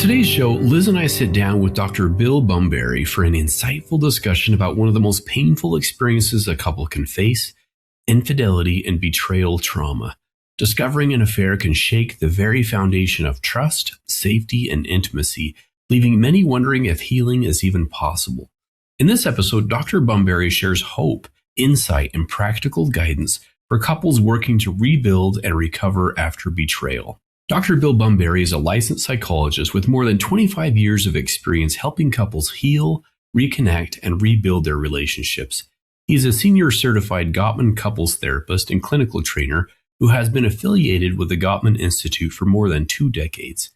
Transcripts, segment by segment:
today's show, Liz and I sit down with Dr. Bill Bumberry for an insightful discussion about one of the most painful experiences a couple can face: infidelity and betrayal trauma. Discovering an affair can shake the very foundation of trust, safety, and intimacy, leaving many wondering if healing is even possible. In this episode, Dr. Bumberry shares hope, insight, and practical guidance for couples working to rebuild and recover after betrayal. Dr. Bill Bumberry is a licensed psychologist with more than 25 years of experience helping couples heal, reconnect, and rebuild their relationships. He's a senior certified Gottman couples therapist and clinical trainer who has been affiliated with the Gottman Institute for more than 2 decades.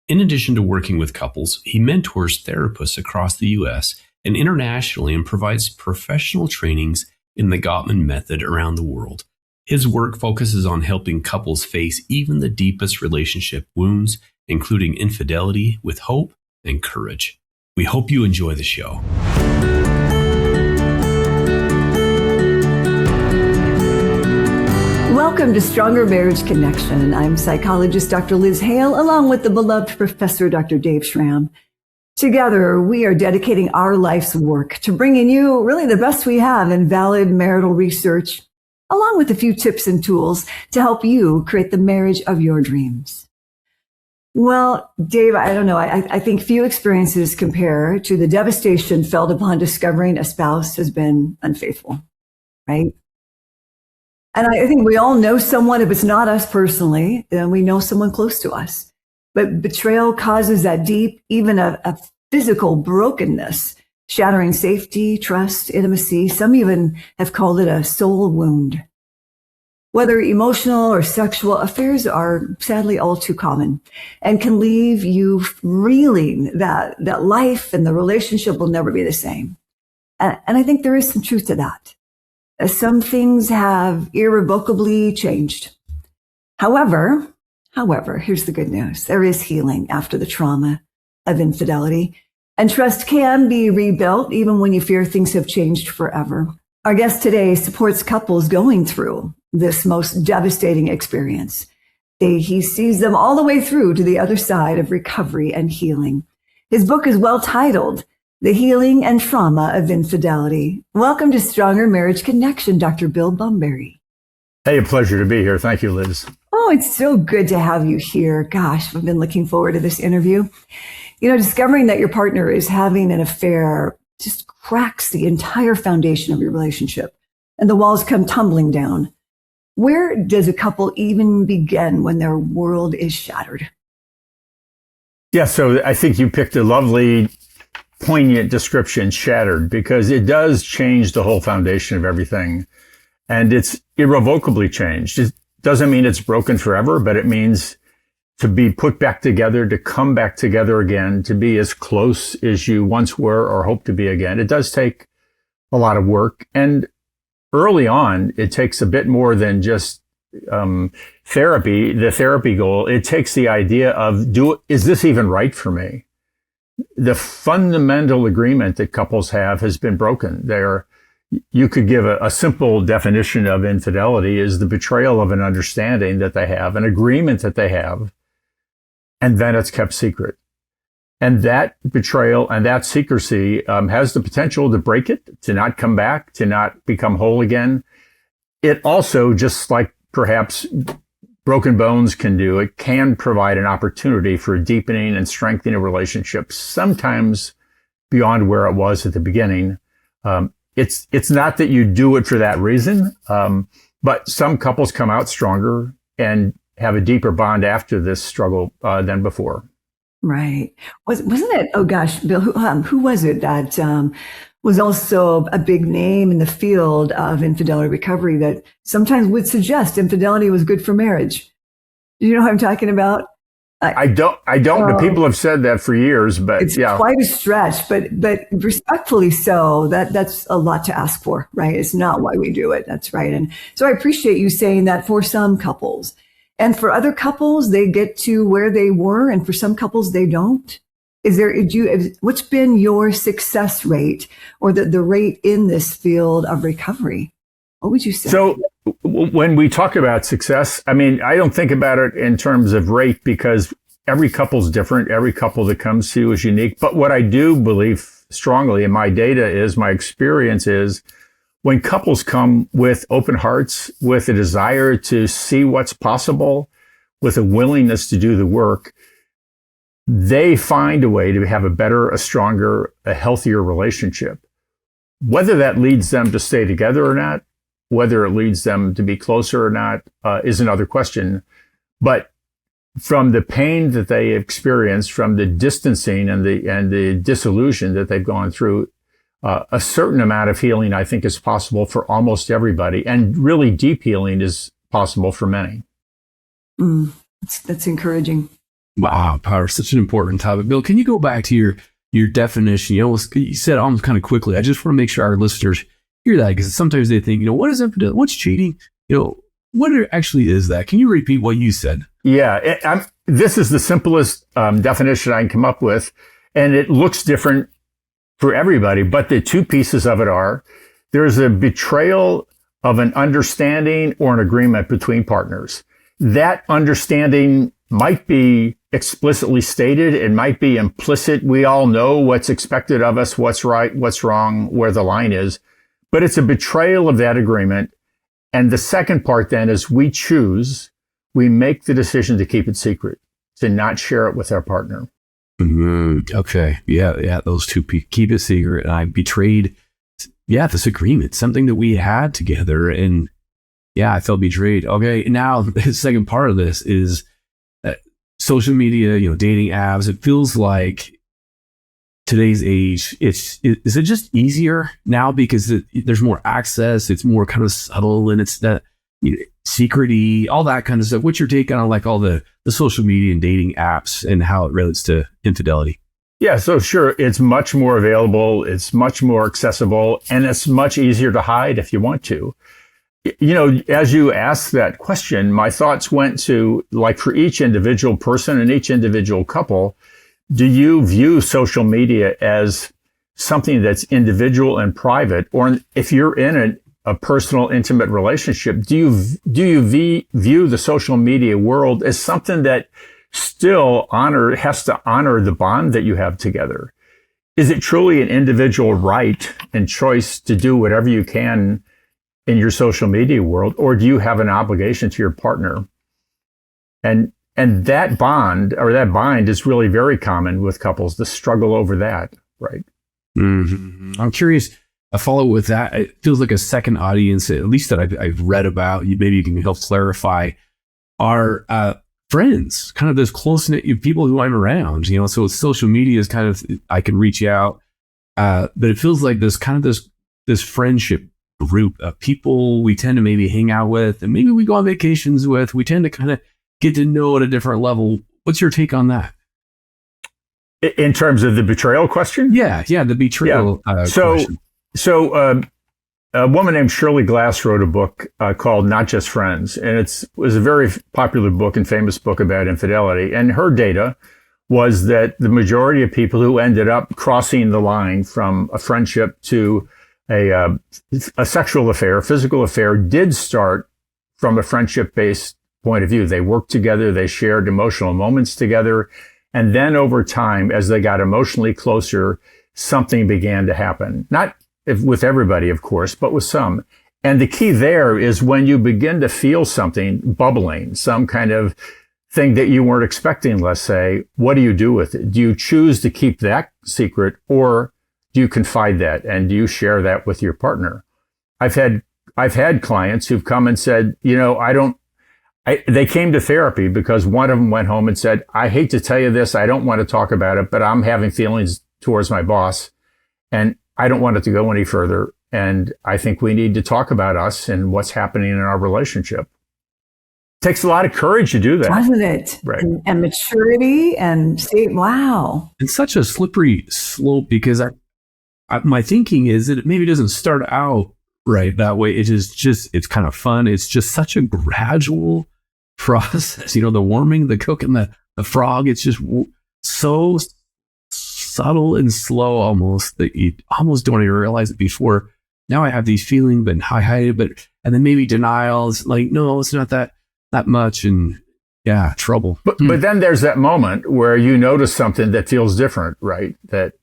In addition to working with couples, he mentors therapists across the U.S. and internationally and provides professional trainings in the Gottman Method around the world. His work focuses on helping couples face even the deepest relationship wounds, including infidelity, with hope and courage. We hope you enjoy the show. Welcome to Stronger Marriage Connection. I'm psychologist Dr. Liz Hale, along with the beloved professor Dr. Dave Schramm. Together, we are dedicating our life's work to bringing you really the best we have in valid marital research, along with a few tips and tools to help you create the marriage of your dreams. Well, Dave, I don't know. I think few experiences compare to the devastation felt upon discovering a spouse has been unfaithful, right? And I think we all know someone, if it's not us personally, then we know someone close to us. But betrayal causes that deep, even a physical brokenness, shattering safety, trust, intimacy. Some even have called it a soul wound. Whether emotional or sexual, affairs are sadly all too common and can leave you reeling that life and the relationship will never be the same. And I think there is some truth to that. Some things have irrevocably changed. However, here's the good news. There is healing after the trauma of infidelity, and trust can be rebuilt even when you fear things have changed forever. Our guest today supports couples going through this most devastating experience. He sees them all the way through to the other side of recovery and healing. His book is well titled, The Healing and Trauma of Infidelity. Welcome to Stronger Marriage Connection, Dr. Bill Bumberry. Hey, a pleasure to be here. Thank you, Liz. Oh, it's so good to have you here. Gosh, I've been looking forward to this interview. You know, discovering that your partner is having an affair just cracks the entire foundation of your relationship, and the walls come tumbling down. Where does a couple even begin when their world is shattered? Yeah, so I think you picked a lovely, poignant description, shattered, because it does change the whole foundation of everything. And it's irrevocably changed. It doesn't mean it's broken forever, but it means to be put back together, to come back together again, to be as close as you once were or hope to be again. It does take a lot of work. And early on, it takes a bit more than just therapy, the therapy goal. It takes the idea of, is this even right for me? The fundamental agreement that couples have has been broken. You could give a simple definition of infidelity is the betrayal of an understanding that they have, an agreement that they have, and then it's kept secret. And that betrayal and that secrecy has the potential to break it, to not come back, to not become whole again. It also, just like perhaps broken bones can do, it can provide an opportunity for deepening and strengthening a relationship, sometimes beyond where it was at the beginning. It's not that you do it for that reason, but some couples come out stronger and have a deeper bond after this struggle than before. Right. Wasn't it? Oh gosh, Bill, who was it that was also a big name in the field of infidelity recovery that sometimes would suggest infidelity was good for marriage? Do you know what I'm talking about? I don't, but people have said that for years, but it's yeah. Quite a stretch, but respectfully so, that's a lot to ask for, right? It's not why we do it. That's right. And so I appreciate you saying that for some couples. And for other couples, they get to where they were, and for some couples, they don't. What's been your success rate or the rate in this field of recovery? What would you say? So when we talk about success, I mean, I don't think about it in terms of rate because every couple's different. Every couple that comes to you is unique. But what I do believe strongly in my data is, my experience is, when couples come with open hearts, with a desire to see what's possible, with a willingness to do the work, they find a way to have a better, a stronger, a healthier relationship. Whether that leads them to stay together or not, whether it leads them to be closer or not, is another question. But from the pain that they experience, from the distancing and the disillusion that they've gone through, a certain amount of healing, I think, is possible for almost everybody. And really deep healing is possible for many. That's encouraging. Wow, power, such an important topic. Bill, can you go back to your definition? You said almost kind of quickly. I just want to make sure our listeners hear that, because sometimes they think, what is infidelity? What's cheating? What actually is that? Can you repeat what you said? Yeah, this is the simplest definition I can come up with, and it looks different for everybody, but the two pieces of it are, there's a betrayal of an understanding or an agreement between partners. That understanding might be explicitly stated, it might be implicit. We all know what's expected of us, what's right, what's wrong, where the line is, but it's a betrayal of that agreement. And the second part then is we make the decision to keep it secret, to not share it with our partner. Okay. Yeah. Those two keep it secret. And I betrayed, this agreement, something that we had together. And I felt betrayed. Okay. Now the second part of this is social media, dating apps. It feels like today's age, is it just easier now because there's more access? It's more kind of subtle, and it's that secret-y, all that kind of stuff. What's your take on like all the social media and dating apps and how it relates to infidelity? Yeah, so sure, it's much more available, it's much more accessible, and it's much easier to hide if you want to. As you asked that question, my thoughts went to, like, for each individual person and each individual couple, do you view social media as something that's individual and private? Or if you're in a personal, intimate relationship, do you view the social media world as something that still has to honor the bond that you have together? Is it truly an individual right and choice to do whatever you can in your social media world, or do you have an obligation to your partner? And that bond or that bind is really very common with couples, the struggle over that, right? Mm-hmm. I'm curious, a follow with that. It feels like a second audience, at least that I've read about. Maybe you can help clarify. Are friends, kind of those close-knit people who I'm around, so social media is kind of, I can reach out, but it feels like this kind of this friendship group of people we tend to maybe hang out with, and maybe we go on vacations with. We tend to kind of get to know at a different level. What's your take on that? In terms of the betrayal question? Yeah, the betrayal question. So a woman named Shirley Glass wrote a book called Not Just Friends, and it was a very popular book and famous book about infidelity. And her data was that the majority of people who ended up crossing the line from a friendship to a sexual affair, physical affair, did start from a friendship-based point of view. They worked together, they shared emotional moments together, and then over time, as they got emotionally closer, something began to happen. Not with everybody, of course, but with some. And the key there is when you begin to feel something bubbling, some kind of thing that you weren't expecting, let's say, what do you do with it? Do you choose to keep that secret, or do you confide that, and do you share that with your partner? I've had clients who've come and said, they came to therapy because one of them went home and said, I hate to tell you this, I don't want to talk about it, but I'm having feelings towards my boss, and I don't want it to go any further. And I think we need to talk about us and what's happening in our relationship. It takes a lot of courage to do that. Doesn't it? Right. And maturity and wow. It's such a slippery slope, because my thinking is that it maybe doesn't start out right that way. It is just, it's kind of fun. It's just such a gradual process. The warming, the cooking, the frog, it's just so subtle and slow almost that you almost don't even realize it before. Now I have these feelings, but I hide it, and then maybe denial is like, no, it's not that much. And Yeah, trouble. But then there's that moment where you notice something that feels different, right? That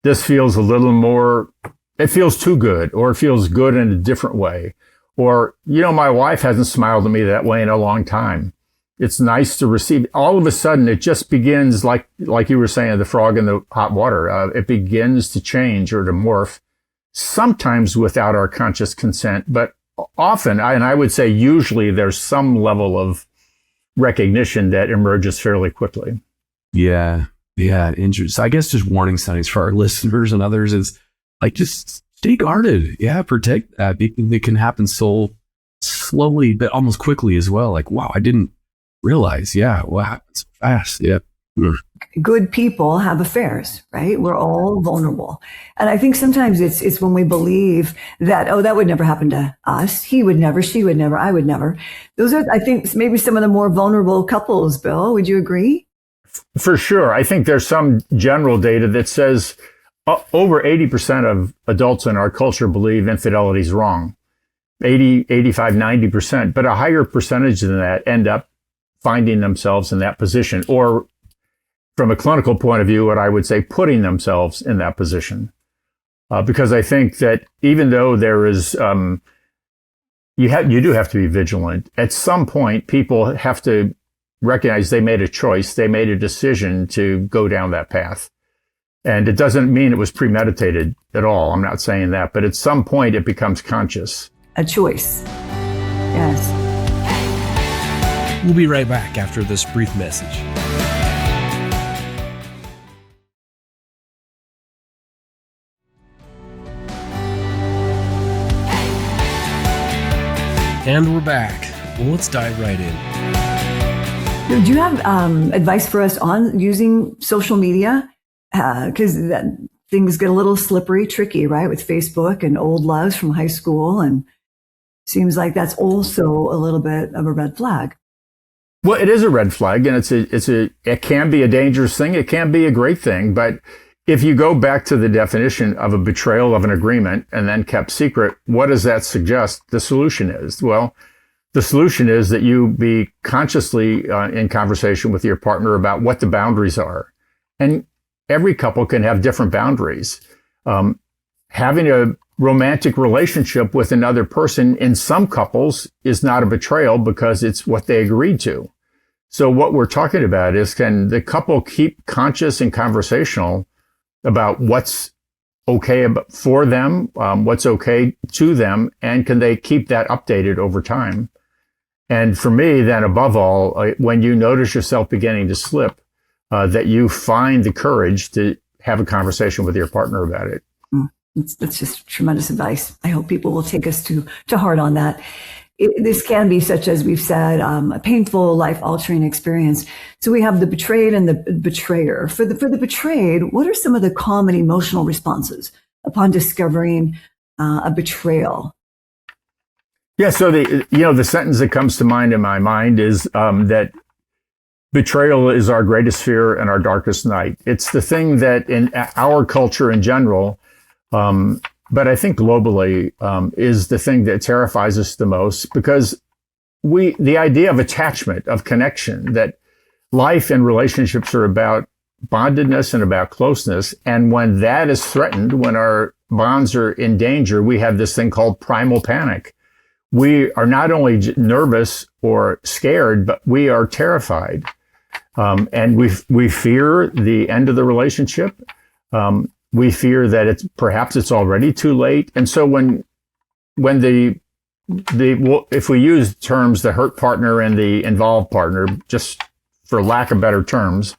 this feels a little more, it feels too good, or it feels good in a different way. Or, my wife hasn't smiled at me that way in a long time. It's nice to receive. All of a sudden, it just begins, like you were saying, the frog in the hot water. It begins to change or to morph, sometimes without our conscious consent, but often, and I would say usually, there's some level of recognition that emerges fairly quickly. Yeah. Interesting. So I guess just warning signs for our listeners and others is like, just stay guarded. Yeah. Protect that. It can happen so slowly, but almost quickly as well. Like, wow, I didn't realize. Yeah. What happens so fast? Yeah. Good people have affairs, right? We're all vulnerable. And I think sometimes it's when we believe that, oh, that would never happen to us. He would never, she would never, I would never. Those are, I think, maybe some of the more vulnerable couples, Bill. Would you agree? For sure. I think there's some general data that says over 80% of adults in our culture believe infidelity is wrong. 80, 85, 90%. But a higher percentage than that end up finding themselves in that position, or from a clinical point of view, what I would say, putting themselves in that position. Because I think that even though there is, you do have to be vigilant. At some point, people have to recognize they made a choice. They made a decision to go down that path. And it doesn't mean it was premeditated at all. I'm not saying that. But at some point, it becomes conscious. A choice. Yes. We'll be right back after this brief message. And we're back. Well, let's dive right in. Do you have advice for us on using social media? Because things get a little slippery, tricky, right? With Facebook and old loves from high school. And seems like that's also a little bit of a red flag. Well, it is a red flag, and it can be a dangerous thing. It can be a great thing. But if you go back to the definition of a betrayal of an agreement and then kept secret, what does that suggest the solution is? Well, the solution is that you be consciously in conversation with your partner about what the boundaries are. And every couple can have different boundaries. Having a romantic relationship with another person in some couples is not a betrayal because it's what they agreed to. So what we're talking about is, can the couple keep conscious and conversational about what's okay for them, what's okay to them, and can they keep that updated over time? And for me, then above all, when you notice yourself beginning to slip, that you find the courage to have a conversation with your partner about it. That's just tremendous advice. I hope people will take us to heart on that. This can be, such as we've said, a painful, life-altering experience. So we have the betrayed and the betrayer. For the betrayed, what are some of the common emotional responses upon discovering a betrayal? Yeah, so the sentence that comes to mind in my mind is that betrayal is our greatest fear and our darkest night. It's the thing that in our culture in general, but I think globally, is the thing that terrifies us the most, because the idea of attachment, of connection, that life and relationships are about bondedness and about closeness. And when that is threatened, when our bonds are in danger, we have this thing called primal panic. We are not only nervous or scared, but we are terrified. And we fear the end of the relationship. We fear that perhaps it's already too late. And so when if we use terms, the hurt partner and the involved partner, just for lack of better terms,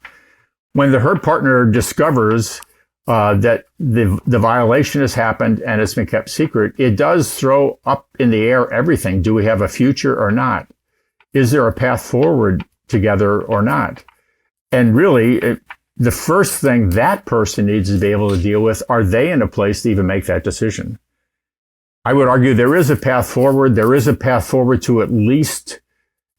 when the hurt partner discovers that the violation has happened and it's been kept secret, it does throw up in the air everything. Do we have a future or not? Is there a path forward together or not? And really, the first thing that person needs to be able to deal with, are they in a place to even make that decision? I would argue there is a path forward. There is a path forward to, at least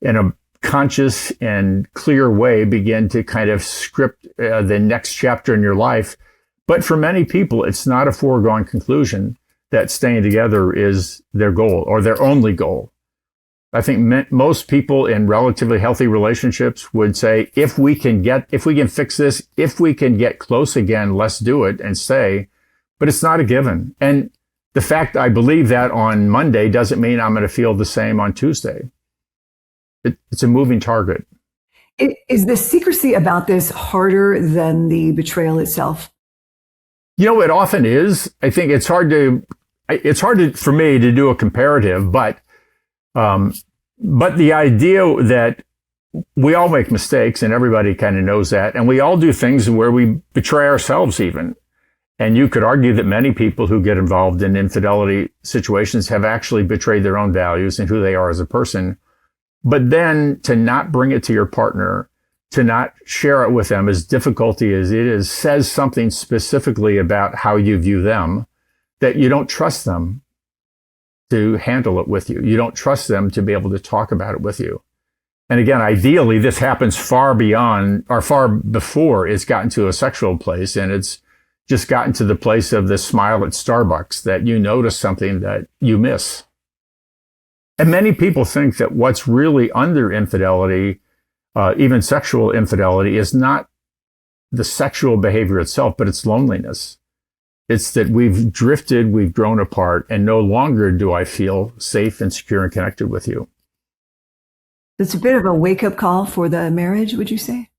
in a conscious and clear way, begin to kind of script the next chapter in your life. But for many people, it's not a foregone conclusion that staying together is their goal or their only goal. I think most people in relatively healthy relationships would say, if we can fix this, if we can get close again, let's do it and stay. But it's not a given. And the fact I believe that on Monday doesn't mean I'm going to feel the same on Tuesday. It's a moving target. Is the secrecy about this harder than the betrayal itself? It often is. I think it's hard for me to do a comparative, but the idea that we all make mistakes and everybody kind of knows that, and we all do things where we betray ourselves even. And you could argue that many people who get involved in infidelity situations have actually betrayed their own values and who they are as a person. But then to not bring it to your partner, to not share it with them, as difficult as it is, says something specifically about how you view them, that you don't trust them to handle it with you. You don't trust them to be able to talk about it with you. And again, ideally, this happens far before it's gotten to a sexual place, and it's just gotten to the place of the smile at Starbucks, that you notice something that you miss. And many people think that what's really under infidelity, even sexual infidelity, is not the sexual behavior itself, but it's loneliness. It's that we've drifted, we've grown apart, and no longer do I feel safe and secure and connected with you. It's a bit of a wake-up call for the marriage, would you say?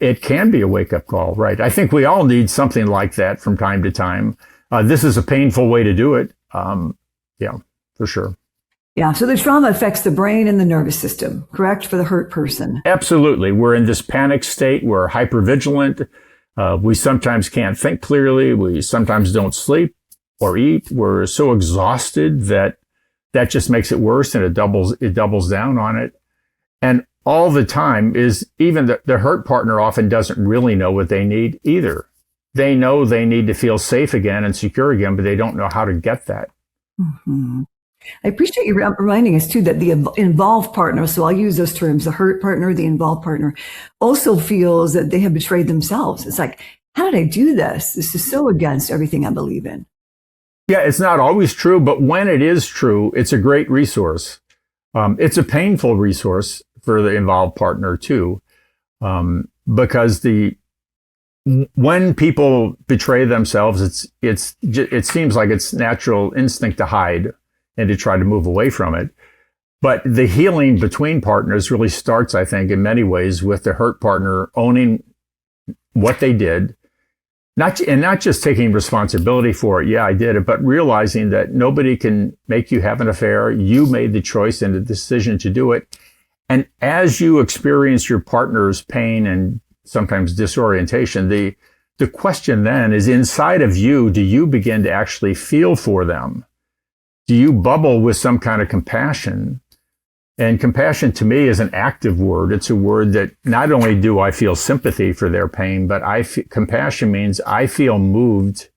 It can be a wake-up call, right? I think we all need something like that from time to time. This is a painful way to do it. Yeah, for sure. Yeah, so the trauma affects the brain and the nervous system, correct, for the hurt person? Absolutely. We're in this panic state. We're hypervigilant. We sometimes can't think clearly. We sometimes don't sleep or eat. We're so exhausted that just makes it worse, and it doubles down on it. And all the time is even the hurt partner often doesn't really know what they need either. They know they need to feel safe again and secure again, but they don't know how to get that. Mm-hmm. I appreciate you reminding us too that the involved partner, so I'll use those terms, the hurt partner, the involved partner, also feels that they have betrayed themselves. It's like, how did I do this? This is so against everything I believe in. Yeah, it's not always true, but when it is true, it's a great resource. It's a painful resource for the involved partner too, because when people betray themselves, it seems like it's natural instinct to hide and to try to move away from it. But the healing between partners really starts, I think, in many ways with the hurt partner owning what they did, not just taking responsibility for it. Yeah, I did it, but realizing that nobody can make you have an affair. You made the choice and the decision to do it. And as you experience your partner's pain and sometimes disorientation, the question then is, inside of you, do you begin to actually feel for them? Do you bubble with some kind of compassion? And compassion to me is an active word. It's a word that not only do I feel sympathy for their pain, but compassion means I feel moved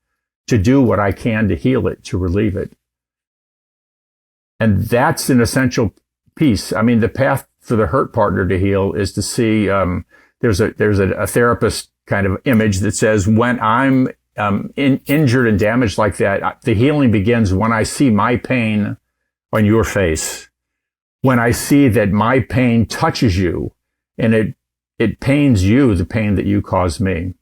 to do what I can to heal it, to relieve it. And that's an essential piece. I mean, the path for the hurt partner to heal is to see, there's a therapist kind of image that says, when I'm injured and damaged like that, the healing begins when I see my pain on your face. When I see that my pain touches you and it pains you, the pain that you caused me.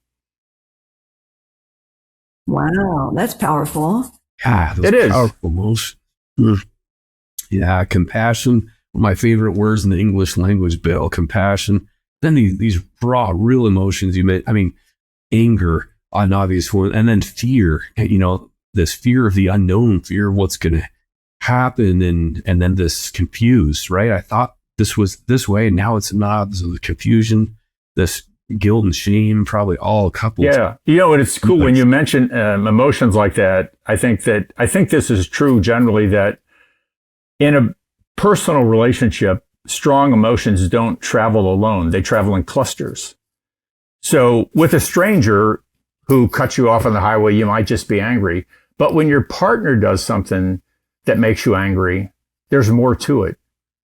Wow, that's powerful. Yeah, it is powerful emotion. Yeah, compassion. One of my favorite words in the English language, Bill. Compassion. Then these raw, real emotions you made. I mean, anger, an obvious one, and then fear. This fear of the unknown, fear of what's going to happen, and then this confused, right? I thought this was this way, and now it's not. So the confusion, this guilt and shame, probably all coupled. Yeah, and it's cool when you mention emotions like that. I think this is true generally, that in a personal relationship, strong emotions don't travel alone. They travel in clusters. So with a stranger who cuts you off on the highway, you might just be angry. But when your partner does something that makes you angry, there's more to it.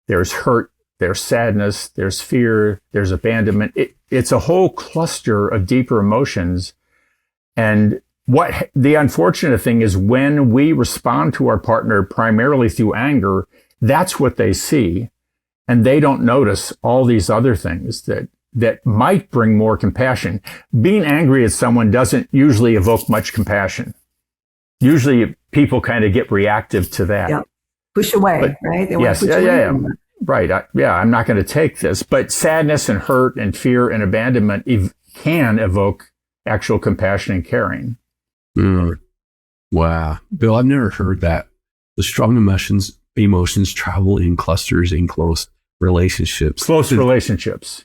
There's hurt, there's sadness, there's fear, there's abandonment. It's a whole cluster of deeper emotions. And what the unfortunate thing is, when we respond to our partner primarily through anger, that's what they see. and they don't notice all these other things that might bring more compassion. Being angry at someone doesn't usually evoke much compassion. Usually people kind of get reactive to that. Yeah. Push away, right? They want to push away. Right. I'm not going to take this. But sadness and hurt and fear and abandonment can evoke actual compassion and caring. Wow. Bill, I've never heard that. The strong emotions travel in clusters in close relationships. Yeah, close relationships.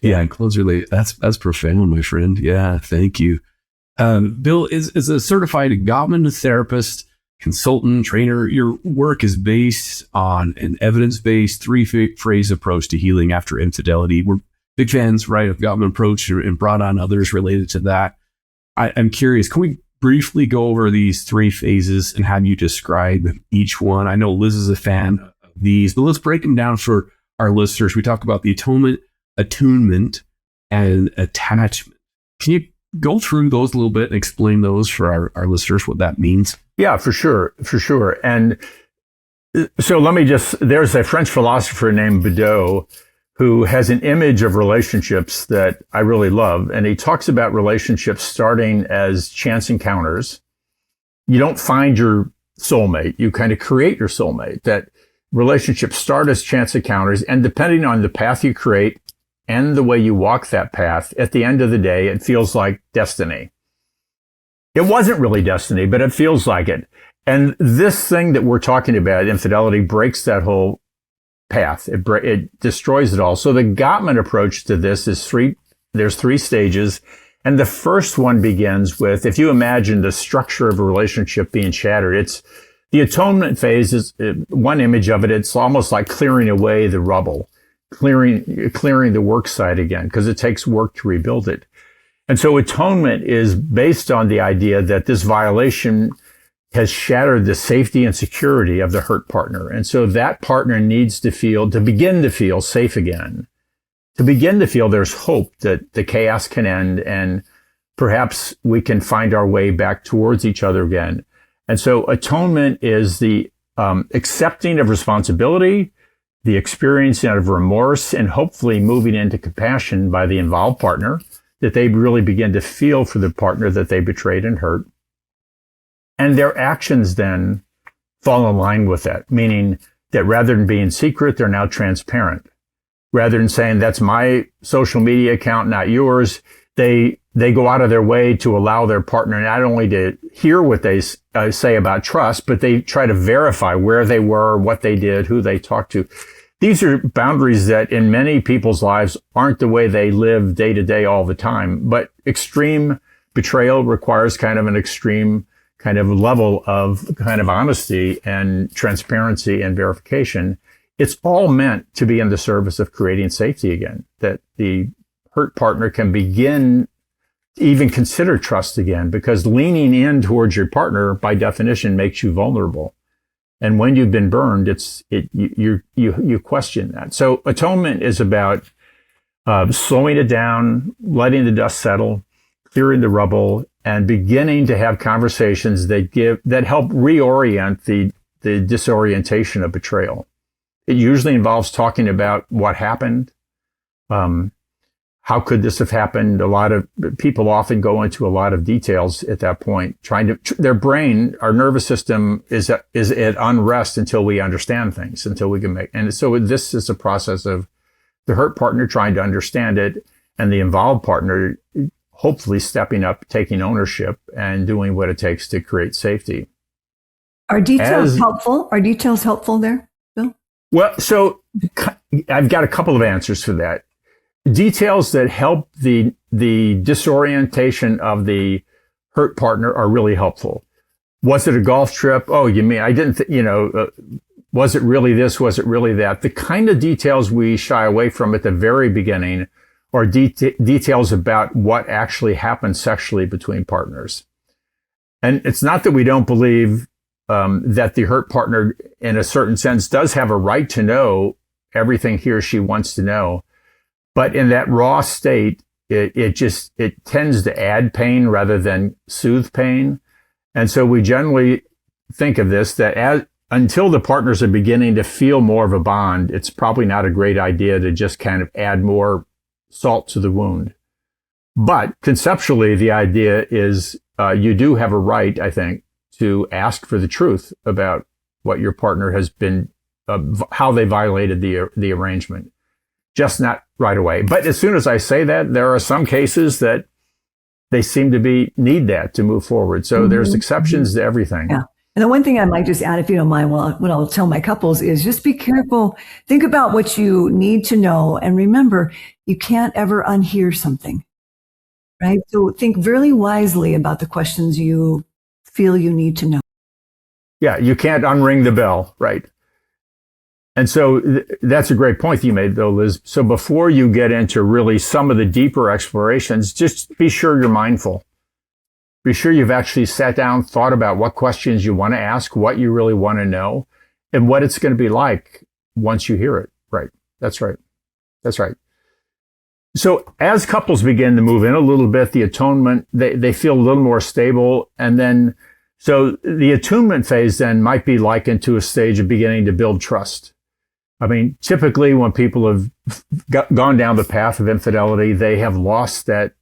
That's profound, my friend. Yeah, thank you. Bill is a certified Gottman therapist, consultant, trainer. Your work is based on an evidence-based three-phase approach to healing after infidelity. We're big fans, right, of Gottman approach and brought on others related to that. I'm curious, can we briefly go over these three phases and have you describe each one? I know Liz is a fan of these, but let's break them down for our listeners. We talk about the atonement, attunement, and attachment. Can you go through those a little bit and explain those for our listeners, what that means? Yeah, for sure. And so there's a French philosopher named Bedeau who has an image of relationships that I really love. And he talks about relationships starting as chance encounters. You don't find your soulmate. You kind of create your soulmate. That relationships start as chance encounters. And depending on the path you create and the way you walk that path, at the end of the day, it feels like destiny. It wasn't really destiny, but it feels like it. And this thing that we're talking about, infidelity, breaks that whole path. It destroys it all. So the Gottman approach to this is there's three stages. And the first one begins with, if you imagine the structure of a relationship being shattered, it's the atonement phase is one image of it. It's almost like clearing away the rubble, clearing the work site again, because it takes work to rebuild it. And so atonement is based on the idea that this violation has shattered the safety and security of the hurt partner. And so that partner needs to begin to feel safe again, to begin to feel there's hope that the chaos can end and perhaps we can find our way back towards each other again. And so atonement is the accepting of responsibility, the experiencing of remorse, and hopefully moving into compassion by the involved partner, that they really begin to feel for the partner that they betrayed and hurt. And their actions then fall in line with that, meaning that rather than being secret, they're now transparent. Rather than saying, that's my social media account, not yours, they go out of their way to allow their partner not only to hear what they say about trust, but they try to verify where they were, what they did, who they talked to. These are boundaries that in many people's lives aren't the way they live day to day all the time. But extreme betrayal requires kind of an extreme kind of level of kind of honesty and transparency and verification. It's all meant to be in the service of creating safety again, that the hurt partner can begin to even consider trust again, because leaning in towards your partner by definition makes you vulnerable. And when you've been burned, you question that. So atonement is about slowing it down, letting the dust settle, clearing the rubble, and beginning to have conversations that help reorient the disorientation of betrayal. It usually involves talking about what happened. How could this have happened? A lot of people often go into a lot of details at that point, their brain, our nervous system is at unrest until we understand things, until we can and so this is a process of the hurt partner trying to understand it and the involved partner hopefully stepping up, taking ownership, and doing what it takes to create safety. Are details helpful? Are details helpful there, Bill? Well, so I've got a couple of answers for that. Details that help the disorientation of the hurt partner are really helpful. Was it a golf trip? Oh, you mean I didn't, was it really this? Was it really that? The kind of details we shy away from at the very beginning are details about what actually happened sexually between partners. And it's not that we don't believe that the hurt partner, in a certain sense, does have a right to know everything he or she wants to know. But in that raw state, it tends to add pain rather than soothe pain. And so we generally think of this, that until the partners are beginning to feel more of a bond, it's probably not a great idea to just kind of add more salt to the wound. But conceptually, the idea is you do have a right, I think, to ask for the truth about what your partner has been, how they violated the arrangement. Just not right away. But as soon as I say that, there are some cases that they seem to need that to move forward. So there's exceptions to everything. Yeah. And the one thing I might just add, if you don't mind, what I'll tell my couples is just be careful. Think about what you need to know. And remember, you can't ever unhear something, right? So think very wisely about the questions you feel you need to know. Yeah, you can't unring the bell, right? And so that's a great point you made, though, Liz. So before you get into really some of the deeper explorations, just be sure you're mindful. Be sure you've actually sat down, thought about what questions you want to ask, what you really want to know, and what it's going to be like once you hear it. Right. That's right. That's right. So as couples begin to move in a little bit, the atonement, they feel a little more stable. And then, so the attunement phase then might be likened to a stage of beginning to build trust. I mean, typically when people have gone down the path of infidelity, they have lost that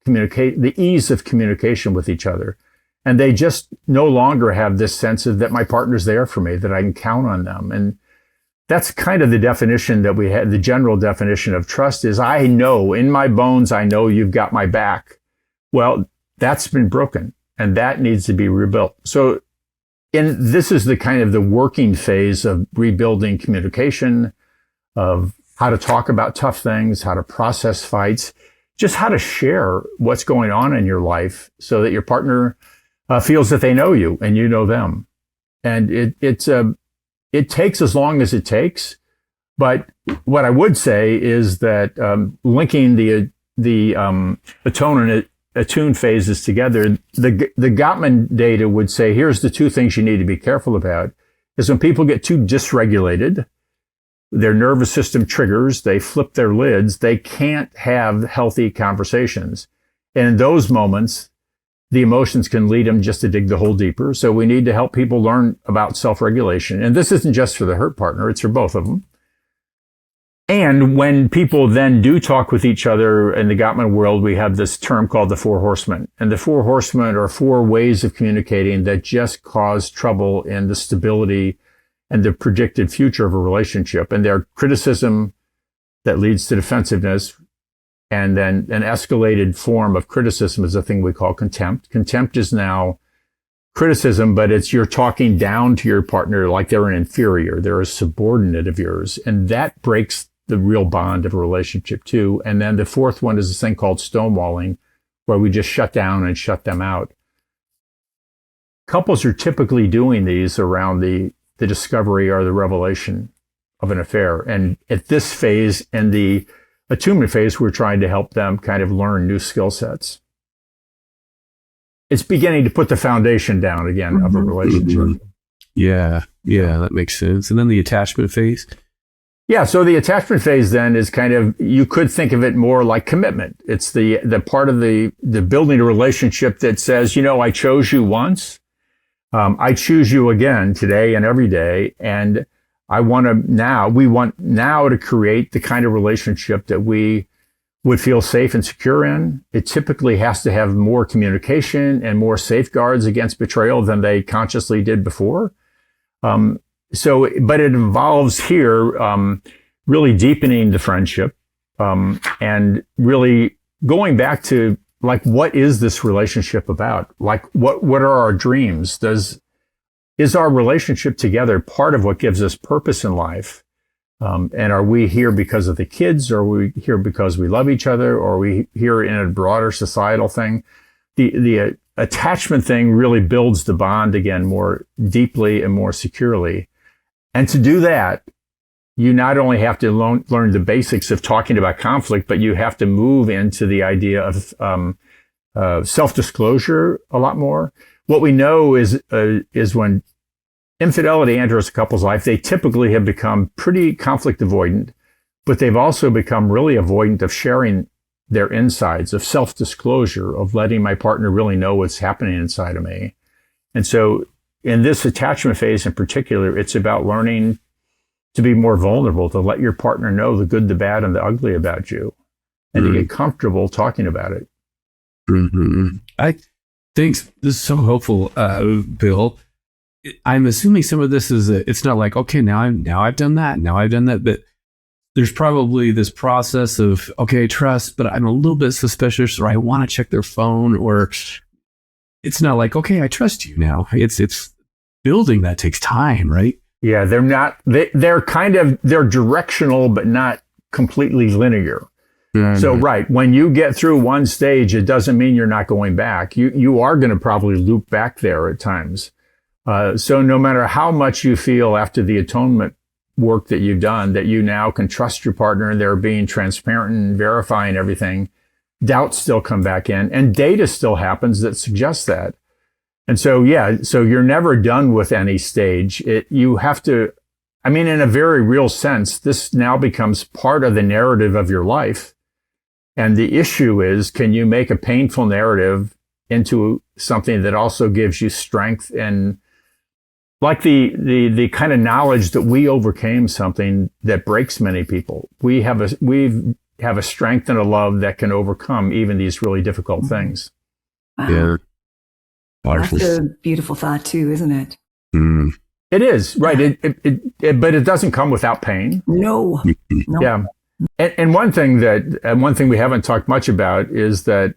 the ease of communication with each other. And they just no longer have this sense of that my partner's there for me, that I can count on them. And that's kind of the definition that we had. The general definition of trust is I know in my bones, I know you've got my back. Well, that's been broken and that needs to be rebuilt. So this is the kind of the working phase of rebuilding communication, of how to talk about tough things, how to process fights, just how to share what's going on in your life so that your partner feels that they know you and you know them. And it takes as long as it takes. But what I would say is that linking the attune phases together, the Gottman data would say, here's the two things you need to be careful about, is when people get too dysregulated, their nervous system triggers, they flip their lids, they can't have healthy conversations. And in those moments, the emotions can lead them just to dig the hole deeper. So we need to help people learn about self-regulation. And this isn't just for the hurt partner, it's for both of them. And when people then do talk with each other in the Gottman world, we have this term called the Four Horsemen. And the Four Horsemen are four ways of communicating that just cause trouble in the stability and the predicted future of a relationship. And they're criticism that leads to defensiveness. And then an escalated form of criticism is a thing we call contempt. Contempt is now criticism, but it's you're talking down to your partner like they're an inferior. They're a subordinate of yours. And that breaks the real bond of a relationship too. And then the fourth one is this thing called stonewalling, where we just shut down and shut them out. Couples are typically doing these around the discovery or the revelation of an affair. And at this phase, in the attunement phase, we're trying to help them kind of learn new skill sets. It's beginning to put the foundation down again of a relationship. Yeah, that makes sense. And then the attachment phase? Yeah, so the attachment phase then is kind of, you could think of it more like commitment. It's the part of the building a relationship that says, I chose you once. I choose you again today and every day. And we want now to create the kind of relationship that we would feel safe and secure in. It typically has to have more communication and more safeguards against betrayal than they consciously did before. But it involves here really deepening the friendship and really going back to like, what is this relationship about? Like, what are our dreams? Is our relationship together part of what gives us purpose in life? And are we here because of the kids? Or are we here because we love each other? Or are we here in a broader societal thing? The attachment thing really builds the bond again more deeply and more securely. And to do that, you not only have to learn the basics of talking about conflict, but you have to move into the idea of self-disclosure a lot more. What we know is when infidelity enters a couple's life, they typically have become pretty conflict avoidant, but they've also become really avoidant of sharing their insides, of self-disclosure, of letting my partner really know what's happening inside of me. And so in this attachment phase in particular, it's about learning to be more vulnerable, to let your partner know the good, the bad, and the ugly about you, and to get comfortable talking about it. Mm-hmm. I think this is so helpful, Bill. I'm assuming some of this is it's not like, okay, now I've done that, but there's probably this process of, okay, trust, but I'm a little bit suspicious, or I want to check their phone, or it's not like, okay, I trust you now. It's building that takes time, right? Yeah, they're directional, but not completely linear. Mm-hmm. So, right, when you get through one stage, it doesn't mean you're not going back. You are going to probably loop back there at times. So no matter how much you feel after the atonement work that you've done, that you now can trust your partner and they're being transparent and verifying everything, doubts still come back in, and data still happens that suggests that. And so, so you're never done with any stage. You have to, in a very real sense, this now becomes part of the narrative of your life. And the issue is, can you make a painful narrative into something that also gives you strength, and like the kind of knowledge that we overcame something that breaks many people. We have a strength and a love that can overcome even these really difficult things. Wow. Yeah. That's a beautiful thought too, isn't it? Mm. It is, right. But it doesn't come without pain. No. Yeah. And one thing we haven't talked much about is that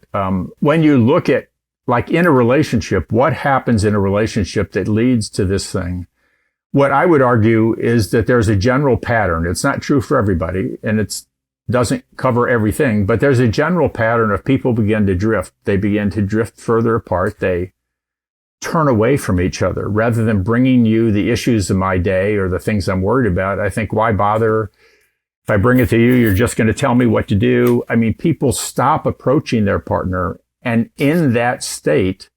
when you look at, like in a relationship, what happens in a relationship that leads to this thing? What I would argue is that there's a general pattern. It's not true for everybody, and it doesn't cover everything, but there's a general pattern of people begin to drift. They begin to drift further apart. They turn away from each other rather than bringing you the issues of my day or the things I'm worried about. I think, why bother? If I bring it to you, you're just going to tell me what to do. People stop approaching their partner, and in that state,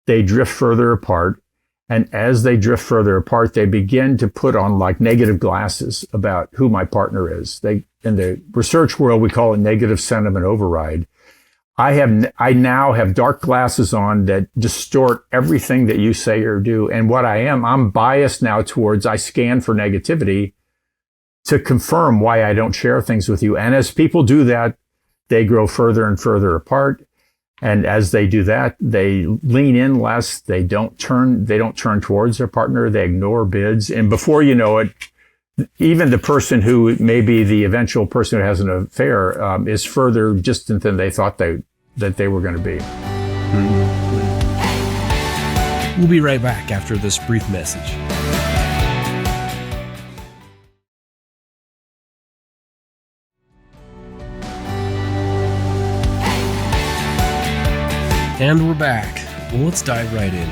they drift further apart. And as they drift further apart, they begin to put on like negative glasses about who my partner is. In the research world, we call it negative sentiment override. I now have dark glasses on that distort everything that you say or do. And what I'm biased now towards, I scan for negativity to confirm why I don't share things with you. And as people do that, they grow further and further apart. And as they do that, they lean in less. They don't turn towards their partner. They ignore bids. And before you know it, even the person who may be the eventual person who has an affair is further distant than they thought that they were going to be. We'll be right back after this brief message. And we're back. Well, let's dive right in.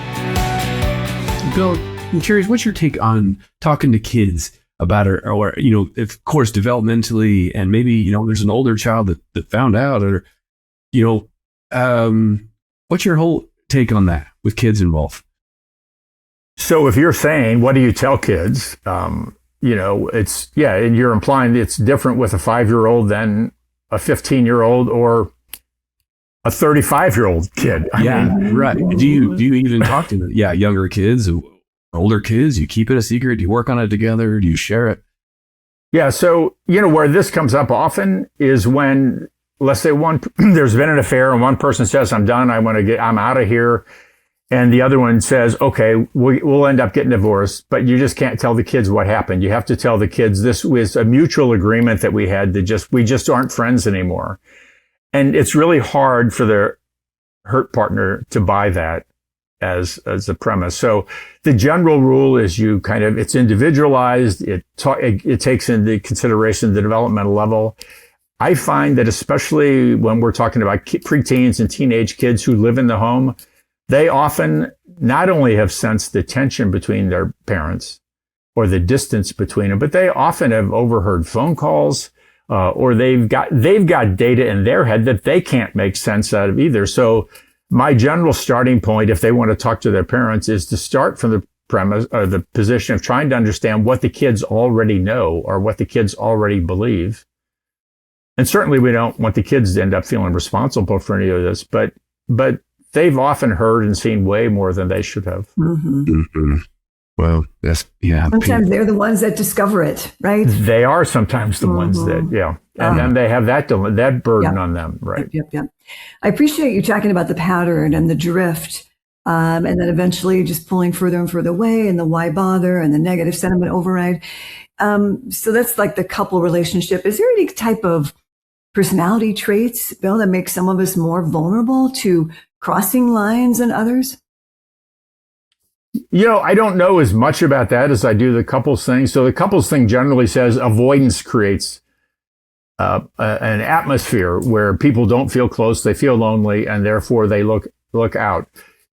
Bill, I'm curious, what's your take on talking to kids about it, or of course, developmentally, and maybe, there's an older child that found out, or, what's your whole take on that with kids involved? So if you're saying, what do you tell kids? And you're implying it's different with a 5-year-old than a 15-year-old or a 35-year-old kid. Right. Do you even talk to younger kids, older kids? You keep it a secret? Do you work on it together? Do you share it? Yeah. So, where this comes up often is when, let's say there's been an affair and one person says, I'm done. I'm out of here. And the other one says, okay, we'll end up getting divorced, but you just can't tell the kids what happened. You have to tell the kids this was a mutual agreement that we had we just aren't friends anymore. And it's really hard for the hurt partner to buy that as a premise. So the general rule is it's individualized. It takes into consideration the developmental level. I find that especially when we're talking about preteens and teenage kids who live in the home, they often not only have sensed the tension between their parents or the distance between them, but they often have overheard phone calls. Or they've got data in their head that they can't make sense out of either. So my general starting point, if they want to talk to their parents, is to start from the premise or the position of trying to understand what the kids already know or what the kids already believe. And certainly we don't want the kids to end up feeling responsible for any of this, but they've often heard and seen way more than they should have. Mm-hmm. Mm-hmm. Well, Sometimes they're the ones that discover it, right? They are sometimes the ones that, and then they have that burden on them, right? Yep. I appreciate you talking about the pattern and the drift, and then eventually just pulling further and further away, and the why bother and the negative sentiment override. So that's like the couple relationship. Is there any type of personality traits, Bill, that make some of us more vulnerable to crossing lines than others? I don't know as much about that as I do the couples thing. So the couples thing generally says avoidance creates an atmosphere where people don't feel close, they feel lonely, and therefore they look out.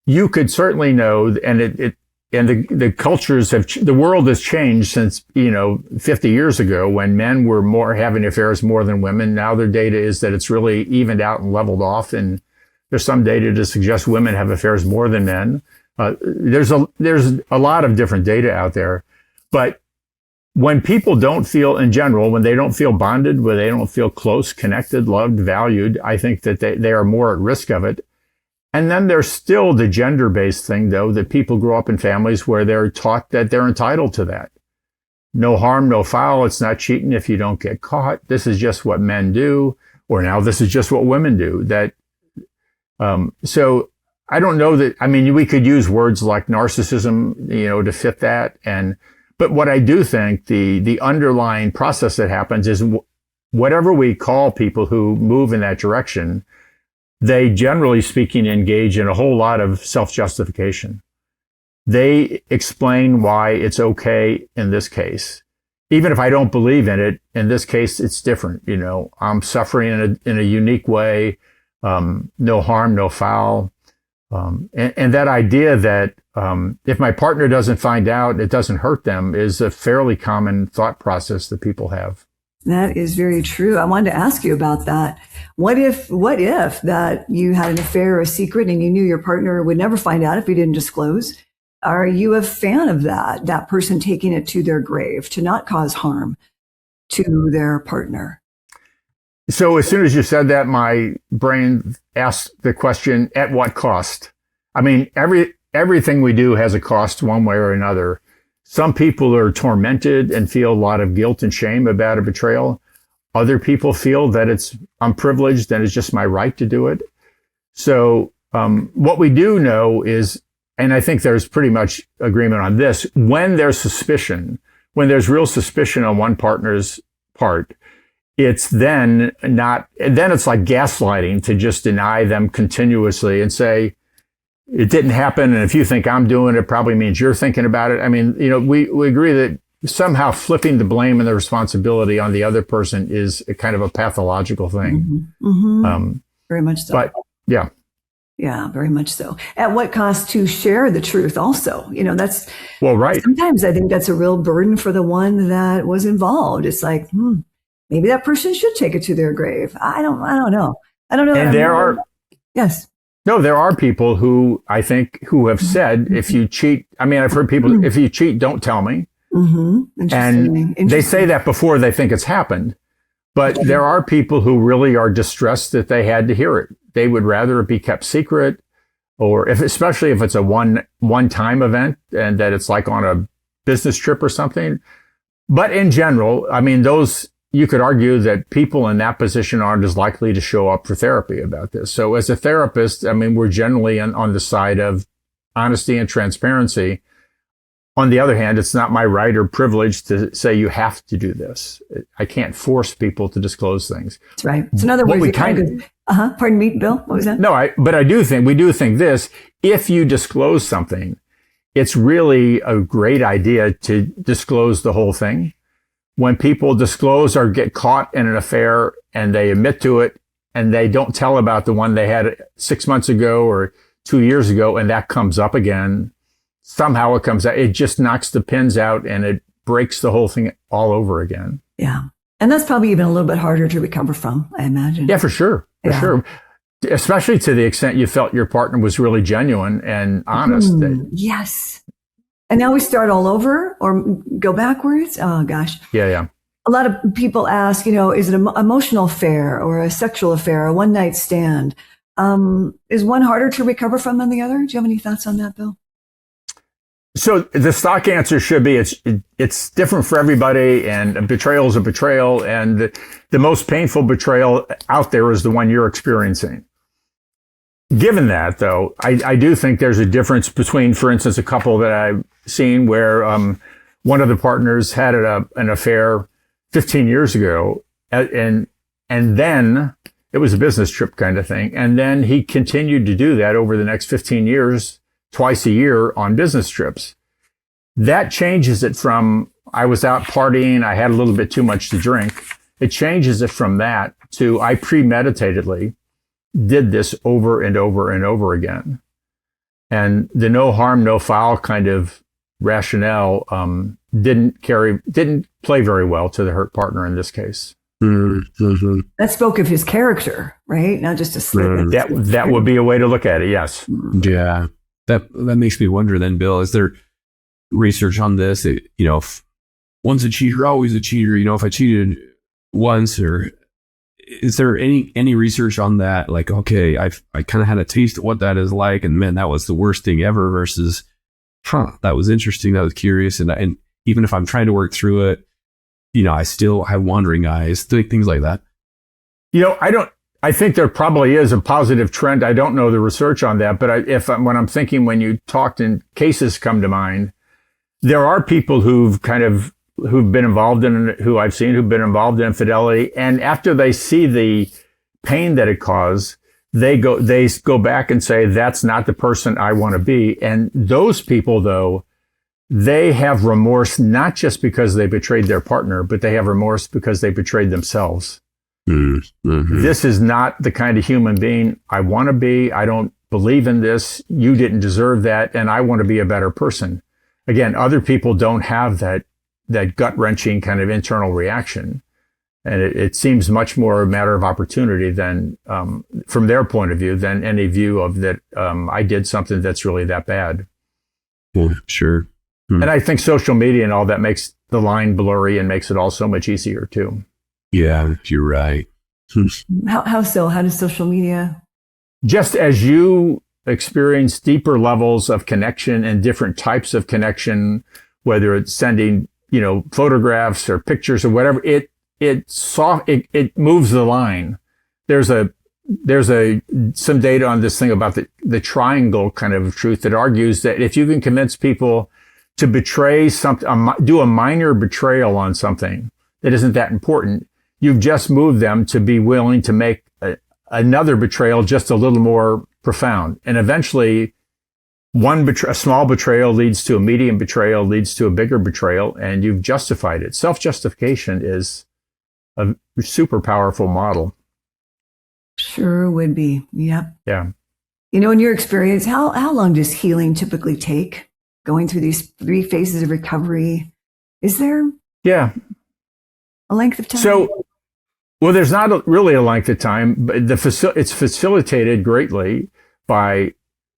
You could certainly know, and the cultures the world has changed since 50 years ago when men were more having affairs more than women. Now their data is that it's really evened out and leveled off, and there's some data to suggest women have affairs more than men. There's a lot of different data out there, but when people don't feel, in general, when they don't feel bonded, when they don't feel close, connected, loved, valued, I think that they are more at risk of it. And then there's still the gender-based thing, though, that people grow up in families where they're taught that they're entitled to that. No harm, no foul. It's not cheating if you don't get caught. This is just what men do, or now this is just what women do. So I don't know that, we could use words like narcissism, to fit that. But what I do think the underlying process that happens is whatever we call people who move in that direction, they generally speaking engage in a whole lot of self-justification. They explain why it's okay in this case. Even if I don't believe in it, in this case, it's different. I'm suffering in a unique way. No harm, no foul. And that idea that if my partner doesn't find out, it doesn't hurt them is a fairly common thought process that people have. That is very true. I wanted to ask you about that. What if that you had an affair or a secret and you knew your partner would never find out if you didn't disclose? Are you a fan of that person taking it to their grave to not cause harm to their partner? So as soon as you said that, my brain asked the question, at what cost? Everything we do has a cost one way or another. Some people are tormented and feel a lot of guilt and shame about a betrayal. Other people feel that I'm privileged and it's just my right to do it. So what we do know is, and I think there's pretty much agreement on this, when there's real suspicion on one partner's part, it's then it's like gaslighting to just deny them continuously and say, it didn't happen. And if you think I'm doing it, probably means you're thinking about it. We agree that somehow flipping the blame and the responsibility on the other person is a kind of a pathological thing. Mm-hmm. Mm-hmm. Very much so. But yeah. Yeah, very much so. At what cost to share the truth also? That's, well, right. Sometimes I think that's a real burden for the one that was involved. It's like, maybe that person should take it to their grave. I don't know. And yes. No, there are people who have said, if you cheat, I've heard people, if you cheat, don't tell me. Mm-hmm. And they say that before they think it's happened. But there are people who really are distressed that they had to hear it. They would rather it be kept secret, or especially if it's a one-time event and that it's like on a business trip or something. But in general, you could argue that people in that position aren't as likely to show up for therapy about this. So as a therapist, we're generally on the side of honesty and transparency. On the other hand, it's not my right or privilege to say you have to do this. I can't force people to disclose things. That's right. It's another way. Pardon me, Bill. What was that? No, but we do think this. If you disclose something, it's really a great idea to disclose the whole thing. When people disclose or get caught in an affair and they admit to it and they don't tell about the one they had 6 months ago or 2 years ago, and that comes up again, somehow it comes out, it just knocks the pins out and it breaks the whole thing all over again. Yeah. And that's probably even a little bit harder to recover from, I imagine. Yeah, for sure. For sure. Especially to the extent you felt your partner was really genuine and honest. Yes. And now we start all over or go backwards? Oh, gosh. Yeah. A lot of people ask, is it an emotional affair or a sexual affair, a one-night stand? Is one harder to recover from than the other? Do you have any thoughts on that, Bill? So the stock answer should be it's different for everybody, and a betrayal is a betrayal, and the most painful betrayal out there is the one you're experiencing. Given that, though, I do think there's a difference between, for instance, a couple that I've seen where one of the partners had an affair 15 years ago, and then it was a business trip kind of thing, and then he continued to do that over the next 15 years, twice a year on business trips. That changes it from, I was out partying, I had a little bit too much to drink. It changes it from that to, I premeditatedly did this over and over and over again. And the no harm, no foul kind of rationale didn't play very well to the hurt partner in this case. Mm-hmm. That spoke of his character, right? Not just a slip. That would be a way to look at it, yes. Yeah. That makes me wonder then, Bill, is there research on this? If one's a cheater, always a cheater. If I cheated once, or is there any research on that? Like, okay, I kind of had a taste of what that is like, and man, that was the worst thing ever, versus, that was interesting, that was curious, and even if I'm trying to work through it, I still have wandering eyes, things like that. I think there probably is a positive trend. I don't know the research on that, but when you talked and cases come to mind, there are people who've been involved in, who I've seen who've been involved in infidelity, and after they see the pain that it caused, they go back and say, that's not the person I want to be. And those people, though, they have remorse, not just because they betrayed their partner, but they have remorse because they betrayed themselves. Mm-hmm. This is not the kind of human being I want to be. I don't believe in this. You didn't deserve that. And I want to be a better person. Again, other people don't have that gut-wrenching kind of internal reaction. And it seems much more a matter of opportunity than, from their point of view, than any view of that I did something that's really that bad. Yeah, sure. And I think social media and all that makes the line blurry and makes it all so much easier, too. Yeah, you're right. How so? How does social media? Just as you experience deeper levels of connection and different types of connection, whether it's sending, photographs or pictures or whatever, it moves the line. There's some data on this thing about the triangle kind of truth that argues that if you can convince people to betray something, do a minor betrayal on something that isn't that important, you've just moved them to be willing to make another betrayal just a little more profound. And eventually, a small betrayal leads to a medium betrayal, leads to a bigger betrayal, and you've justified it. Self-justification is a super powerful model. Sure would be. Yep. Yeah. In your experience, how long does healing typically take? Going through these 3 phases of recovery, is there? Yeah. A length of time? So, well, there's not really a length of time, but it's facilitated greatly by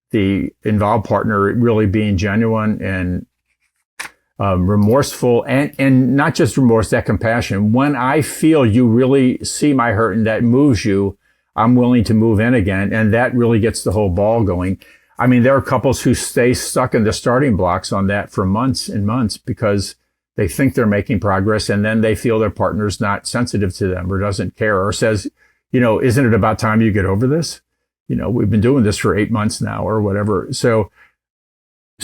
the involved partner really being genuine and remorseful, and not just remorse, that compassion. When I feel you really see my hurt and that moves you, I'm willing to move in again, and that really gets the whole ball going. I mean, there are couples who stay stuck in the starting blocks on that for months and months because they think they're making progress, and then they feel their partner's not sensitive to them or doesn't care or says, isn't it about time you get over this? We've been doing this for 8 months now or whatever. So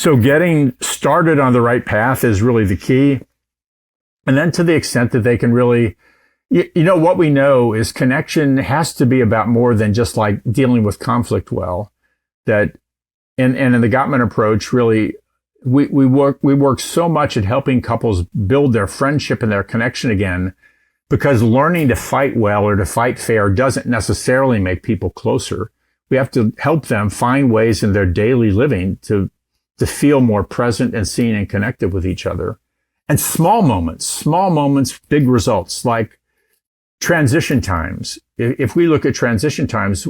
getting started on the right path is really the key. And then to the extent that they can really, what we know is connection has to be about more than just like dealing with conflict well. That, and in the Gottman approach, really, we work so much at helping couples build their friendship and their connection again, because learning to fight well or to fight fair doesn't necessarily make people closer. We have to help them find ways in their daily living to feel more present and seen and connected with each other. And small moments, big results, like transition times. If we look at transition times,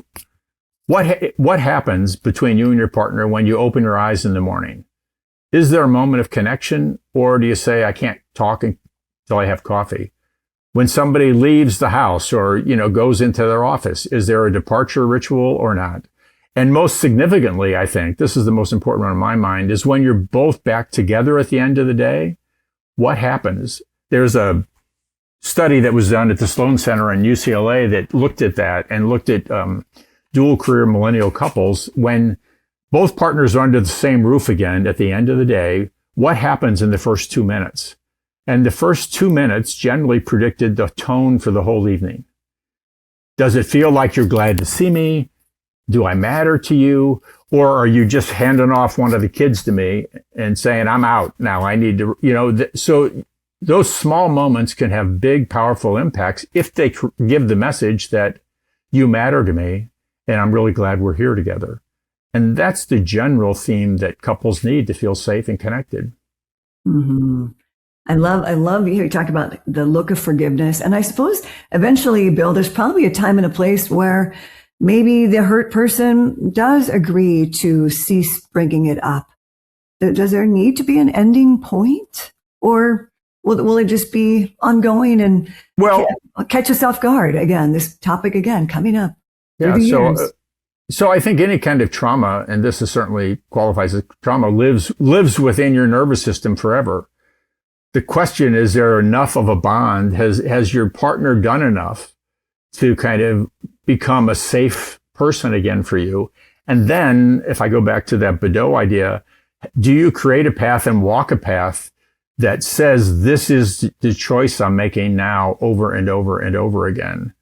what happens between you and your partner when you open your eyes in the morning? Is there a moment of connection, or do you say, I can't talk until I have coffee? When somebody leaves the house or, goes into their office, is there a departure ritual or not? And most significantly, I think, this is the most important one in my mind, is when you're both back together at the end of the day, what happens? There's a study that was done at the Sloan Center in UCLA that looked at that and looked at dual career millennial couples. When both partners are under the same roof again at the end of the day, what happens in the first 2 minutes? And the first 2 minutes generally predicted the tone for the whole evening. Does it feel like you're glad to see me? Do I matter to you? Or are you just handing off one of the kids to me and saying, I'm out now, I need to, so those small moments can have big, powerful impacts if they give the message that you matter to me and I'm really glad we're here together. And that's the general theme that couples need to feel safe and connected. Mm-hmm. I love you talk about the look of forgiveness. And I suppose eventually, Bill, there's probably a time and a place where maybe the hurt person does agree to cease bringing it up. Does there need to be an ending point? Or will it just be ongoing and catch us off guard again? This topic again coming up. Yeah. So I think any kind of trauma, and this is certainly qualifies as trauma, lives within your nervous system forever. The question is there enough of a bond? Has your partner done enough to kind of become a safe person again for you? And then, if I go back to that Bedeau idea, do you create a path and walk a path that says this is the choice I'm making now over and over and over again?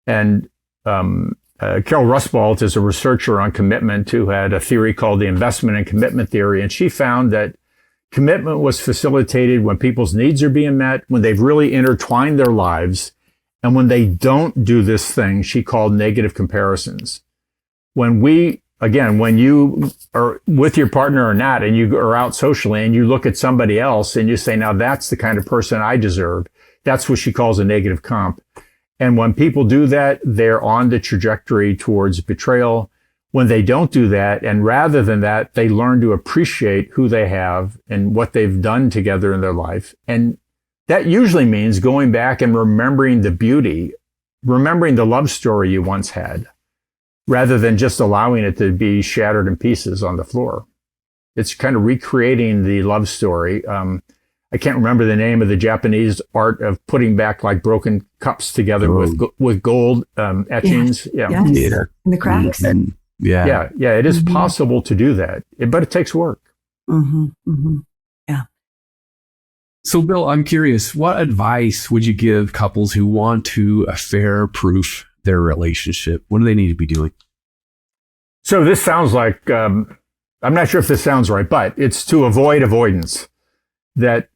And Carol Rusbalt is a researcher on commitment who had a theory called the investment and commitment theory. And she found that commitment was facilitated when people's needs are being met, when they've really intertwined their lives, and when they don't do this thing she called negative comparisons. When you are with your partner or not, and you are out socially and you look at somebody else and you say, now that's the kind of person I deserve. That's what she calls a negative comp. And when people do that, they're on the trajectory towards betrayal. When they don't do that, and rather than that, they learn to appreciate who they have and what they've done together in their life. And that usually means going back and remembering the beauty, remembering the love story you once had, rather than just allowing it to be shattered in pieces on the floor. It's kind of recreating the love story. I can't remember the name of the Japanese art of putting back like broken cups together with gold etchings. Yes. In the cracks. Yeah. It is possible to do that, but it takes work. Mm-hmm. Mm-hmm. Yeah. So, Bill, I'm curious, what advice would you give couples who want to affair-proof their relationship? What do they need to be doing? So this sounds like, I'm not sure if this sounds right, but it's to avoid avoidance. That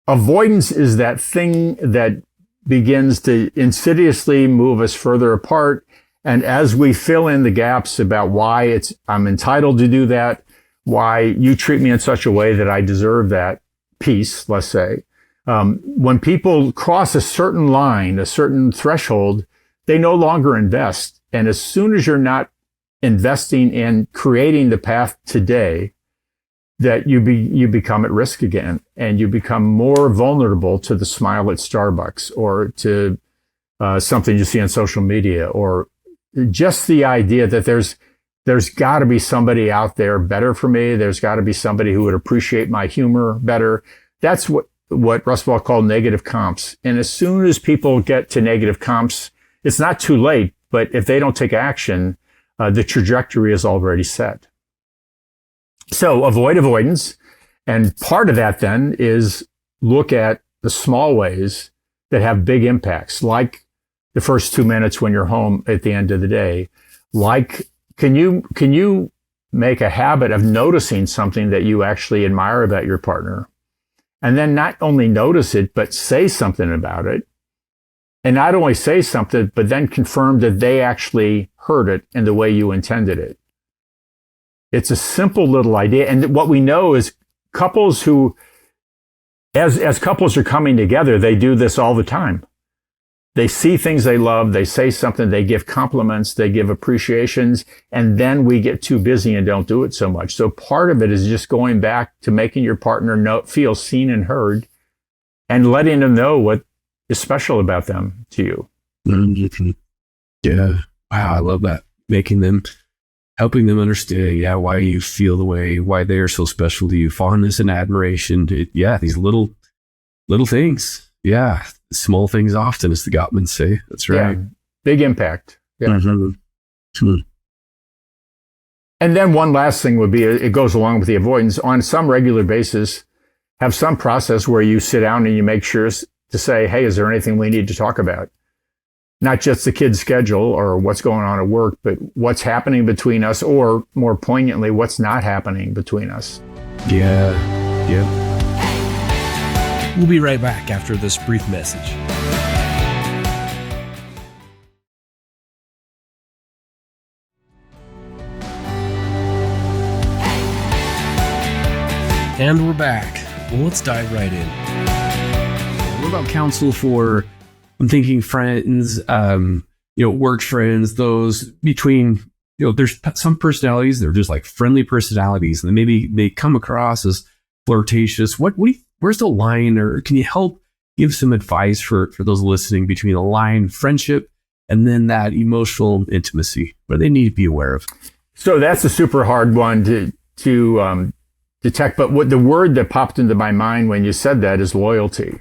avoidance is that thing that begins to insidiously move us further apart. And as we fill in the gaps about why I'm entitled to do that, why you treat me in such a way that I deserve that peace, let's say, when people cross a certain line, a certain threshold, they no longer invest. And as soon as you're not investing in creating the path today, that you become at risk again, and you become more vulnerable to the smile at Starbucks or to something you see on social media, or just the idea that there's got to be somebody out there better for me. There's got to be somebody who would appreciate my humor better. That's what Rusbalt called negative comps. And as soon as people get to negative comps, it's not too late, but if they don't take action, the trajectory is already set. So avoid avoidance. And part of that then is look at the small ways that have big impacts, like the first 2 minutes when you're home at the end of the day. Like, can you make a habit of noticing something that you actually admire about your partner? And then not only notice it, but say something about it. And not only say something, but then confirm that they actually heard it in the way you intended it. It's a simple little idea. And what we know is couples who, as couples are coming together, they do this all the time. They see things they love, they say something, they give compliments, they give appreciations, and then we get too busy and don't do it so much. So part of it is just going back to making your partner feel seen and heard, and letting them know what is special about them to you. Yeah. Wow, I love that. Making them helping them understand, why you feel the way, why they are so special to you, fondness and admiration. These little things. Yeah, small things often, as the Gottmans say. That's right. Yeah, big impact. Yeah. Mm-hmm. And then one last thing would be, it goes along with the avoidance. On some regular basis, have some process where you sit down and you make sure to say, hey, is there anything we need to talk about? Not just the kid's schedule or what's going on at work, but what's happening between us, or more poignantly, what's not happening between us. Yeah. We'll be right back after this brief message. And we're back. Well, let's dive right in. What about counsel for, I'm thinking friends, work friends, those between, there's some personalities, they're just like friendly personalities, and maybe they come across as flirtatious. Where's the line, or can you help give some advice for those listening between the line friendship and then that emotional intimacy? What do they need to be aware of? So that's a super hard one to detect. But what the word that popped into my mind when you said that is loyalty.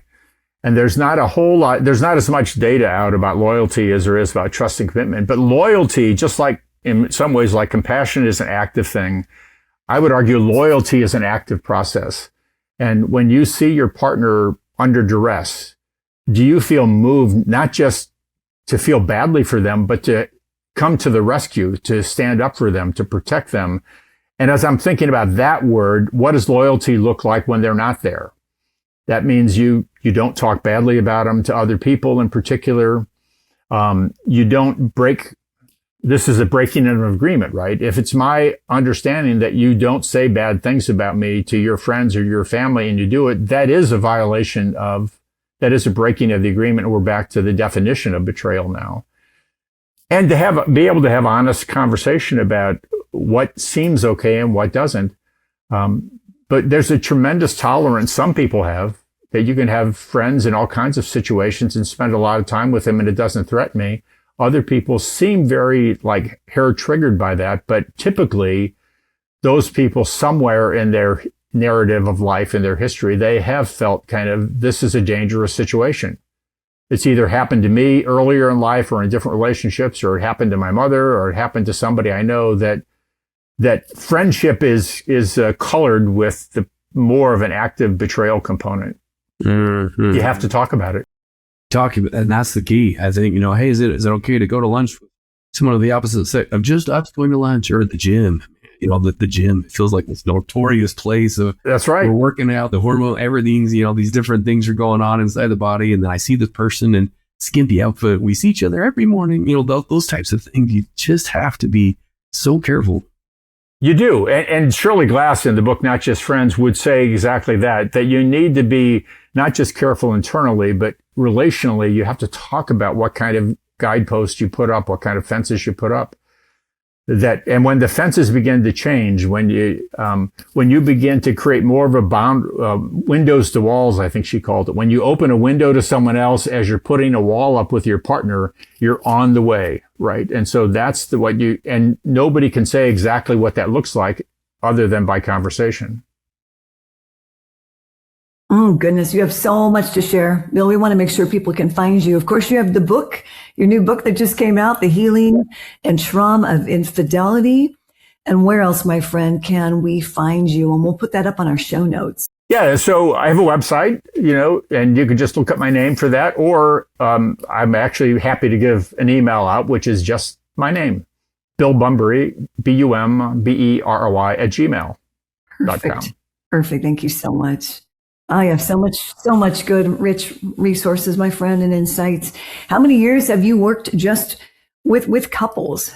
And there's not as much data out about loyalty as there is about trust and commitment. But loyalty, just like in some ways, like compassion is an active thing, I would argue loyalty is an active process. And when you see your partner under duress, do you feel moved not just to feel badly for them, but to come to the rescue, to stand up for them, to protect them? And as I'm thinking about that word, what does loyalty look like when they're not there? That means you don't talk badly about them to other people in particular. You don't break. This is a breaking of an agreement, right? If it's my understanding that you don't say bad things about me to your friends or your family and you do it, that is a violation that is a breaking of the agreement. And we're back to the definition of betrayal now. And to be able to have honest conversation about what seems okay and what doesn't. But there's a tremendous tolerance some people have, that you can have friends in all kinds of situations and spend a lot of time with them and it doesn't threaten me. Other people seem very like hair triggered by that, but typically those people somewhere in their narrative of life, in their history, they have felt kind of, this is a dangerous situation. It's either happened to me earlier in life or in different relationships, or it happened to my mother, or it happened to somebody I know, that friendship is colored with the more of an active betrayal component. Mm-hmm. You have to talk about it. And that's the key. I think, hey, is it okay to go to lunch with someone of the opposite sex of just us going to lunch, or at the gym? The gym, it feels like this notorious place of, that's right, we're working out, the hormone, everything's, these different things are going on inside the body. And then I see this person in skimpy outfit. We see each other every morning, those types of things. You just have to be so careful. You do. And Shirley Glass in the book, Not Just Friends, would say exactly that you need to be not just careful internally, but relationally. You have to talk about what kind of guideposts you put up, what kind of fences you put up. And when the fences begin to change, when you begin to create more of a windows to walls, I think she called it. When you open a window to someone else as you're putting a wall up with your partner, you're on the way, right? And so that's and nobody can say exactly what that looks like other than by conversation. Oh, goodness. You have so much to share. Bill, we want to make sure people can find you. Of course, you have the book, your new book that just came out, The Healing and Trauma of Infidelity. And where else, my friend, can we find you? And we'll put that up on our show notes. Yeah, so I have a website, and you can just look up my name for that. Or I'm actually happy to give an email out, which is just my name, Bill Bumberry, BUMBERRY @gmail.com. Perfect. Thank you so much. I have so much good, rich resources, my friend, and insights. How many years have you worked just with couples?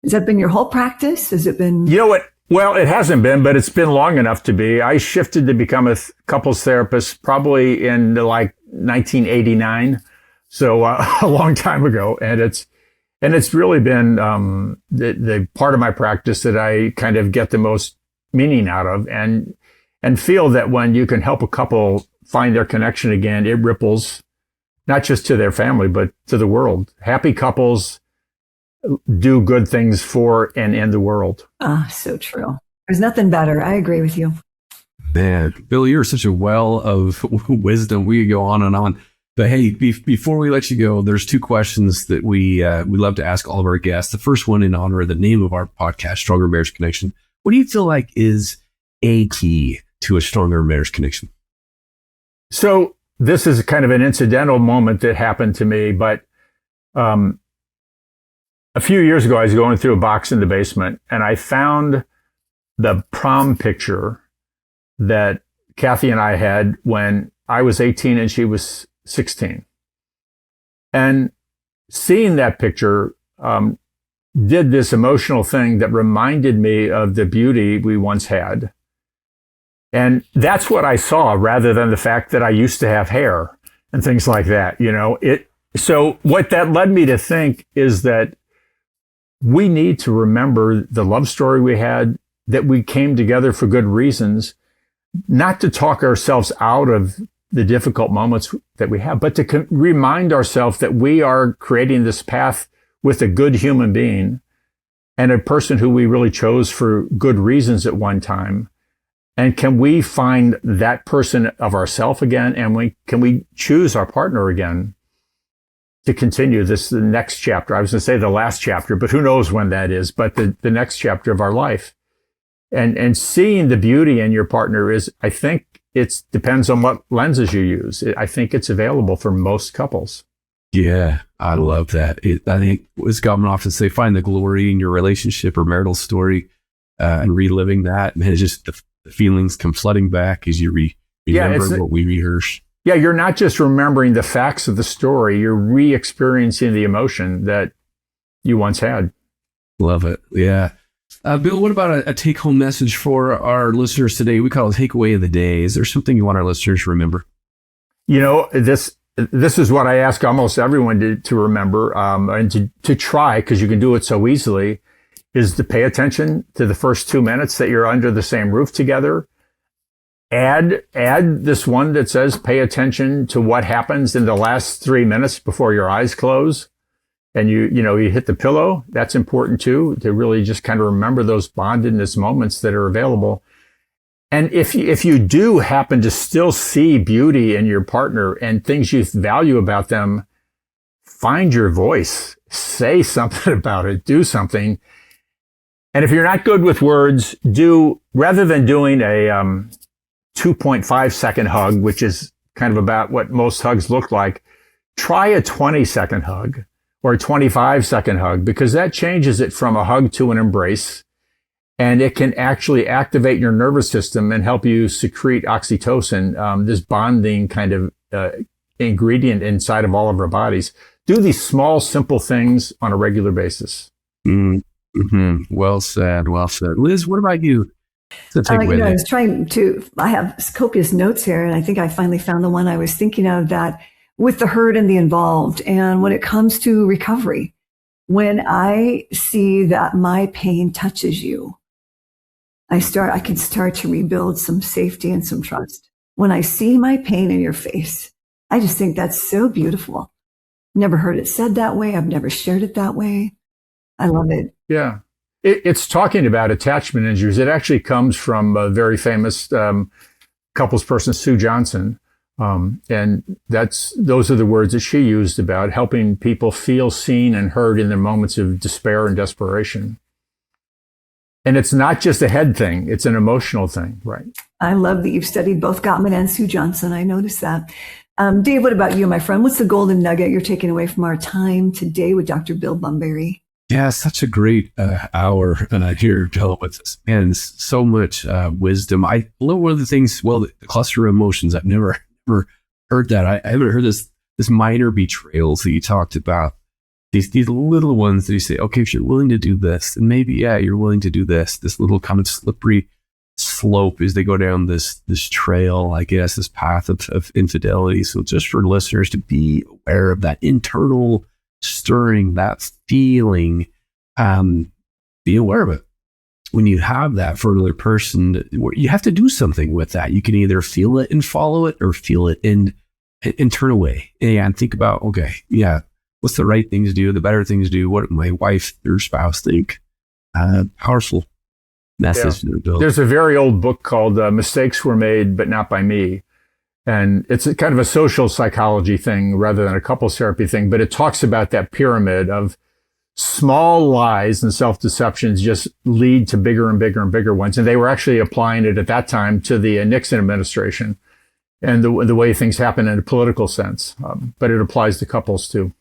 Has that been your whole practice? Has it been? You know what? Well, it hasn't been, but it's been long enough to be. I shifted to become a couples therapist probably in 1989. So a long time ago. And it's really been the part of my practice that I kind of get the most meaning out of, and feel that when you can help a couple find their connection again, it ripples not just to their family, but to the world. Happy couples do good things for and in the world. Ah, so true. There's nothing better. I agree with you. Man, Bill, you're such a well of wisdom. We could go on and on. But hey, before we let you go, there's two questions that we love to ask all of our guests. The first one, in honor of the name of our podcast, Stronger Marriage Connection. What do you feel like is a key to a stronger marriage connection? So this is kind of an incidental moment that happened to me, but a few years ago, I was going through a box in the basement, and I found the prom picture that Kathy and I had when I was 18 and she was 16. And seeing that picture did this emotional thing that reminded me of the beauty we once had. And that's what I saw, rather than the fact that I used to have hair and things like that. So what that led me to think is that we need to remember the love story we had, that we came together for good reasons, not to talk ourselves out of the difficult moments that we have, but to remind ourselves that we are creating this path with a good human being and a person who we really chose for good reasons at one time. And can we find that person of ourselves again? And can we choose our partner again to continue the next chapter? I was going to say the last chapter, but who knows when that is, but the next chapter of our life. And seeing the beauty in your partner is, I think it depends on what lenses you use. I think it's available for most couples. Yeah, I love that. I think, as Gottman often say, find the glory in your relationship or marital story and reliving that. Man, it's just the feelings come flooding back as you remember what we rehearse. Yeah, you're not just remembering the facts of the story, you're re-experiencing the emotion that you once had. Love it. Yeah. Bill, what about a take-home message for our listeners today? We call it takeaway of the day. Is there something you want our listeners to remember? This is what I ask almost everyone to remember and to try, because you can do it so easily, is to pay attention to the first 2 minutes that you're under the same roof together. Add this one that says pay attention to what happens in the last 3 minutes before your eyes close. And you hit the pillow. That's important too, to really just kind of remember those bondedness moments that are available. And if you do happen to still see beauty in your partner and things you value about them, find your voice, say something about it, do something. And if you're not good with words, rather than doing a 2.5 second hug, which is kind of about what most hugs look like, try a 20-second hug. Or a 25-second hug, because that changes it from a hug to an embrace. And it can actually activate your nervous system and help you secrete oxytocin, this bonding kind of ingredient inside of all of our bodies. Do these small, simple things on a regular basis. Mm-hmm. Well said. Well said. Liz, what about you? I have copious notes here, and I think I finally found the one I was thinking of, that with the hurt and the involved. And when it comes to recovery, when I see that my pain touches you, I can start to rebuild some safety and some trust. When I see my pain in your face, I just think that's so beautiful. Never heard it said that way. I've never shared it that way. I love it. Yeah. It's talking about attachment injuries. It actually comes from a very famous couples person, Sue Johnson. And those are the words that she used about helping people feel seen and heard in their moments of despair and desperation. And it's not just a head thing, it's an emotional thing, right? I love that you've studied both Gottman and Sue Johnson. I noticed that. Dave, what about you, my friend? What's the golden nugget you're taking away from our time today with Dr. Bill Bumberry? Yeah, such a great hour here, Bill, with this. Man, so much wisdom. I love one of the things, the cluster of emotions. I've never heard that. I haven't heard this minor betrayals that you talked about. These little ones that you say, okay, if you're willing to do this, then maybe, you're willing to do this little kind of slippery slope as they go down this trail, I guess, this path of infidelity. So just for listeners to be aware of that internal stirring, that feeling, be aware of it. When you have that for another person, you have to do something with that. You can either feel it and follow it, or feel it and turn away and think about, what's the right thing to do, the better thing to do, what my wife or spouse think. Powerful message. Yeah. There's a very old book called Mistakes Were Made, But Not by Me. And it's kind of a social psychology thing rather than a couples therapy thing, but it talks about that pyramid of small lies and self-deceptions just lead to bigger and bigger and bigger ones. And they were actually applying it at that time to the Nixon administration and the way things happen in a political sense. But it applies to couples too.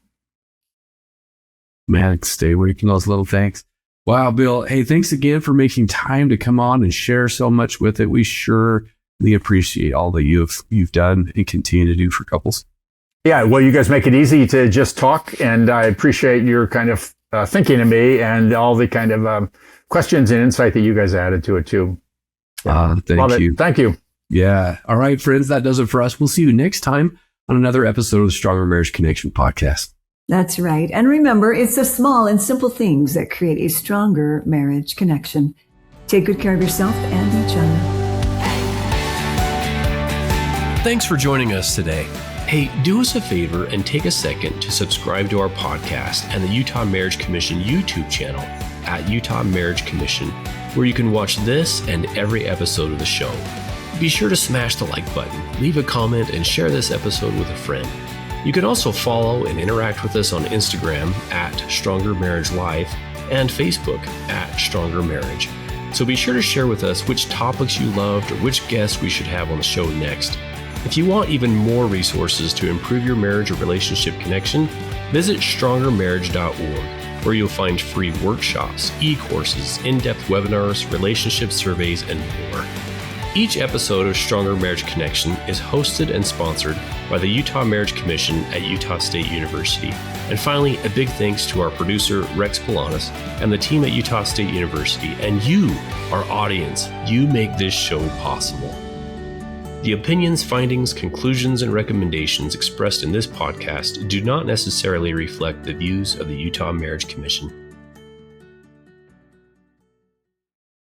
Man, stay away from those little things. Wow, Bill. Hey, thanks again for making time to come on and share so much with it. We surely appreciate all that you've done and continue to do for couples. Yeah, well, you guys make it easy to just talk, and I appreciate your kind of thinking of me and all the kind of questions and insight that you guys added to it too. Yeah. Thank you. Thank you. Yeah. All right, friends, that does it for us. We'll see you next time on another episode of the Stronger Marriage Connection podcast. That's right. And remember, it's the small and simple things that create a stronger marriage connection. Take good care of yourself and each other. Thanks for joining us today. Hey, do us a favor and take a second to subscribe to our podcast and the Utah Marriage Commission YouTube channel at Utah Marriage Commission, where you can watch this and every episode of the show. Be sure to smash the like button, leave a comment, and share this episode with a friend. You can also follow and interact with us on Instagram at Stronger Marriage Life and Facebook at Stronger Marriage. So be sure to share with us which topics you loved or which guests we should have on the show next. If you want even more resources to improve your marriage or relationship connection, visit strongermarriage.org, where you'll find free workshops, e-courses, in-depth webinars, relationship surveys, and more. Each episode of Stronger Marriage Connection is hosted and sponsored by the Utah Marriage Commission at Utah State University. And finally, a big thanks to our producer, Rex Polanis, and the team at Utah State University, and you, our audience. You make this show possible. The opinions, findings, conclusions, and recommendations expressed in this podcast do not necessarily reflect the views of the Utah Marriage Commission.